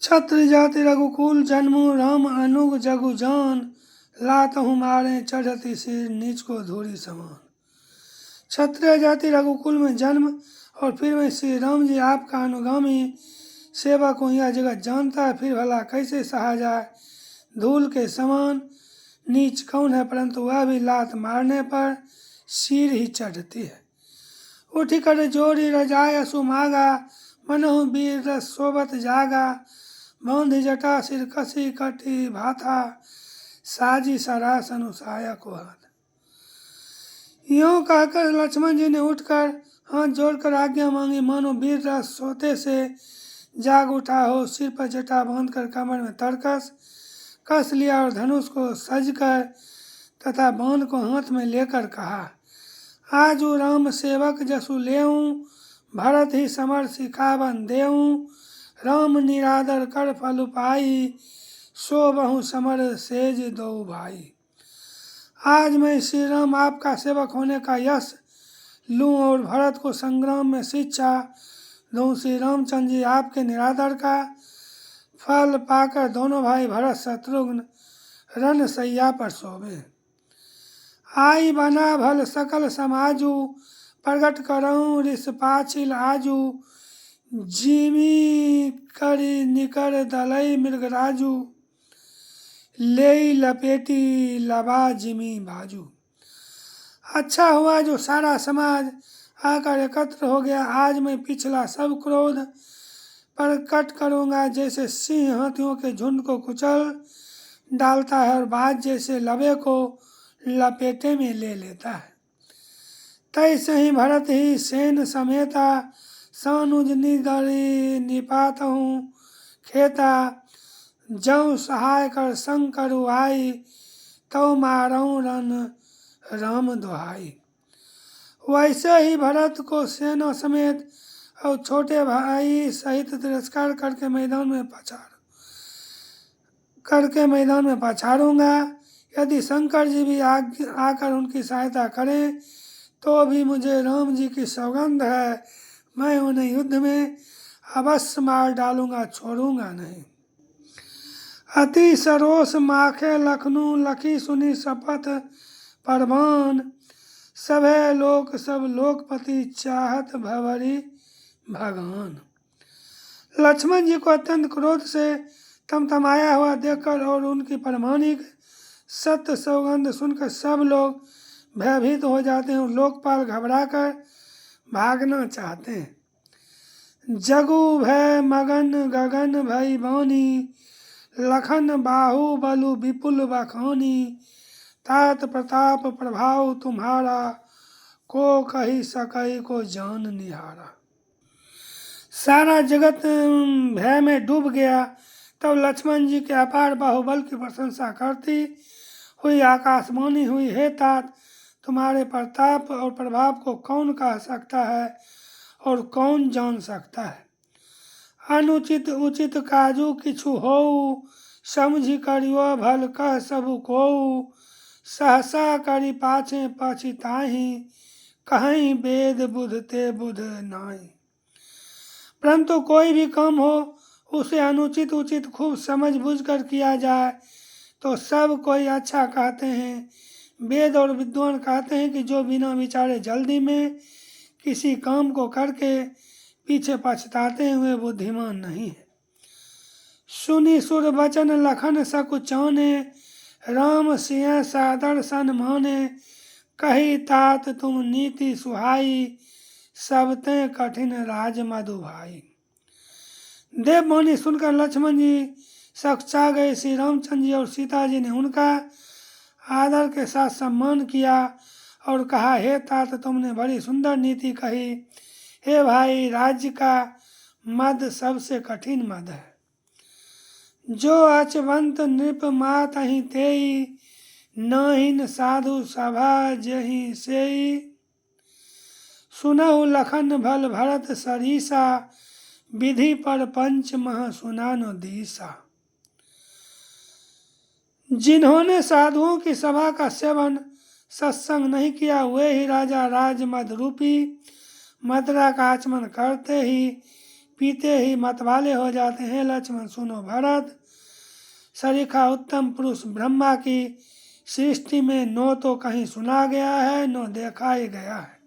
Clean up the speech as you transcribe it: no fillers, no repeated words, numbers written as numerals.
छत्र जाति रघुकुल जन्मु राम अनुग जगु जान। लातहु मारे चढ़ती सिर नीच को धूरी समान। क्षत्रिय जाति रघुकुल में जन्म और फिर मैं श्री राम जी आपका अनुगामी सेवक हूँ, यह जगत जानता है, फिर भला कैसे सहा जाए धूल के समान। नीच कौन है परंतु वह भी लात मारने पर सिर ही चढ़ती है। उठी कर जोड़ी रजाय सुमागा, मनहु वीर रस सोबत जागा। बांधी जटा सिर कसी कटी भाथा, साजी सरास अनुसाया को हाथ। यूं कहकर लक्ष्मण जी ने उठकर हाथ जोड़कर आज्ञा मांगी, मानो वीर रस सोते से जाग उठा हो। सिर पर जटा बांधकर कमर में तरकस कस लिया और धनुष को सजकर तथा बाण को हाथ में लेकर कहा, आजू राम सेवक जसु लेऊं, भरत ही समर सिखावन देऊं। राम निरादर कर फल पाई, सो बहु समर सेज दो भाई। आज मैं श्री राम आपका सेवक होने का यश लूं और भरत को संग्राम में शिक्षा दूं। श्री रामचंद्र जी आपके निरादर का फल पाकर दोनों भाई भरत शत्रुघ्न रण सैया पर सोवे। आई बना भल सकल समाजू, प्रगट करऊं रिस पाछिल आजू। जीमी करी निकर दलई मृगराजू, ले लपेटी लबा जिमी बाजू। अच्छा हुआ जो सारा समाज आकर एकत्र हो गया। आज मैं पिछला सब क्रोध प्रकट करूंगा। जैसे सिंह हाथियों के झुंड को कुचल डालता है और बाज जैसे लबे को लपेटे में ले लेता है, तैसे ही भरत ही सेन समेता। सानुज निदरी निपात हूँ खेता, जौ सहाय कर संग करु आई। तो मारऊ रन राम दुहाई। वैसे ही भरत को सेना समेत और छोटे भाई सहित तिरस्कार करके मैदान में पछाड़ूंगा। यदि शंकर जी भी आकर उनकी सहायता करें तो भी मुझे राम जी की सौगंध है, मैं उन्हें युद्ध में अवश्य मार डालूंगा, छोड़ूंगा नहीं। अति सरोस माखे लखनू, लखी सुनी शपथ परवान। सभे लोक सब लोकपति, चाहत भवरी भगवान। लक्ष्मण जी को अत्यंत क्रोध से तमतमाया हुआ देखकर और उनकी प्रमाणिक सत्य सौगंध सुनकर सब लोग भयभीत हो जाते हैं और लोकपाल घबराकर भागना चाहते हैं। जगु भय मगन गगन भई बानी, लखन बाहु बलु विपुल बखानी। तात प्रताप प्रभाव तुम्हारा, को कही सकई को जान निहारा। सारा जगत भय में डूब गया। तब लक्ष्मण जी के अपार बाहुबल की प्रशंसा करती हुई आकाशवाणी हुई, हे तात, तुम्हारे प्रताप और प्रभाव को कौन कह सकता है और कौन जान सकता है। अनुचित उचित काजू किछु होऊ, समझी करियो भल कह सबु कोऊ। सहसा करी पाछे पछिताहि, कहीं वेद बुध ते बुध नाहि। परंतु कोई भी काम हो उसे अनुचित उचित खूब समझ बूझ कर किया जाए तो सब कोई अच्छा कहते हैं। वेद और विद्वान कहते हैं कि जो बिना विचारे जल्दी में किसी काम को करके पीछे पछताते हैं वे बुद्धिमान नहीं है। सुनी सुर वचन लखन सकुचाने, राम सिंह सादर सन माने। कही तात तुम नीति सुहाई, सबते कठिन राज मधु भाई। देववाणी सुनकर लक्ष्मण जी सकचा गए। श्री रामचंद्र जी और सीता जी ने उनका आदर के साथ सम्मान किया और कहा, हे तात, तुमने बड़ी सुंदर नीति कही। हे भाई, राज्य का मद सबसे कठिन मद है। जो अचवंत नृप मात ही तेई, नाहिन साधु सभा जही सेई। सुनहु लखन भल भरत सरीसा, विधि पर पंच मह सुनानो दीसा। जिन्होंने साधुओं की सभा का सेवन सत्संग नहीं किया वे ही राजा राजमद रूपी मदरा का आचमन करते ही पीते ही मतवाले हो जाते हैं। लक्ष्मण सुनो भरत, सरीखा उत्तम पुरुष ब्रह्मा की सृष्टि में न तो कहीं सुना गया है न देखा ही गया है।